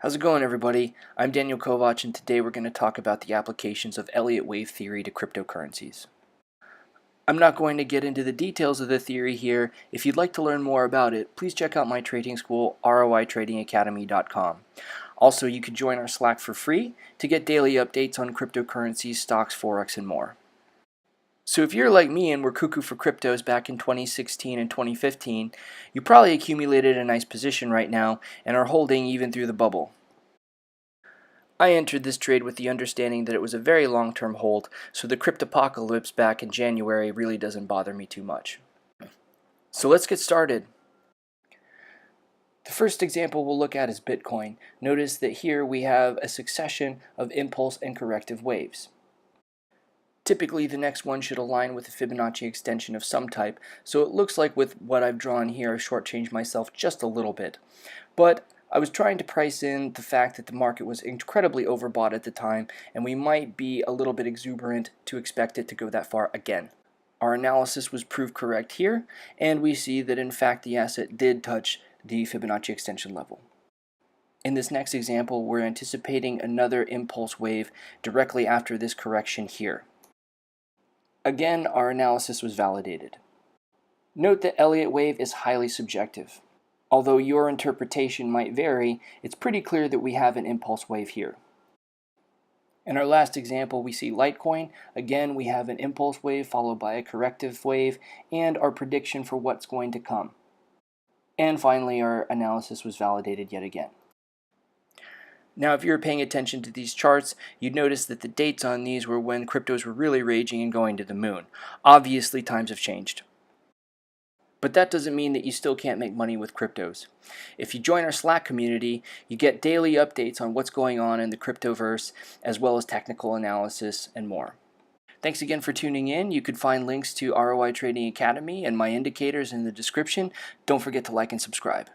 How's it going, everybody? I'm Daniel Kovach, and today we're going to talk about the applications of Elliott wave theory to cryptocurrencies. I'm not going to get into the details of the theory here. If you'd like to learn more about it, please check out my trading school, roitradingacademy.com. Also, you can join our Slack for free to get daily updates on cryptocurrencies, stocks, forex, and more. So if you're like me and were cuckoo for cryptos back in 2016 and 2015, you probably accumulated a nice position right now and are holding even through the bubble. I entered this trade with the understanding that it was a very long-term hold, so the cryptopocalypse back in January really doesn't bother me too much. So let's get started. The first example we'll look at is Bitcoin. Notice that here we have a succession of impulse and corrective waves. Typically, the next one should align with a Fibonacci extension of some type, so it looks like with what I've drawn here, I've shortchanged myself just a little bit. But I was trying to price in the fact that the market was incredibly overbought at the time, and we might be a little bit exuberant to expect it to go that far again. Our analysis was proved correct here, and we see that in fact the asset did touch the Fibonacci extension level. In this next example, we're anticipating another impulse wave directly after this correction here. Again, our analysis was validated. Note that Elliott wave is highly subjective. Although your interpretation might vary, it's pretty clear that we have an impulse wave here. In our last example, we see Litecoin. Again, we have an impulse wave followed by a corrective wave and our prediction for what's going to come. And finally, our analysis was validated yet again. Now, if you were paying attention to these charts, you'd notice that the dates on these were when cryptos were really raging and going to the moon. Obviously, times have changed. But that doesn't mean that you still can't make money with cryptos. If you join our Slack community, you get daily updates on what's going on in the cryptoverse, as well as technical analysis and more. Thanks again for tuning in. You can find links to ROI Trading Academy and my indicators in the description. Don't forget to like and subscribe.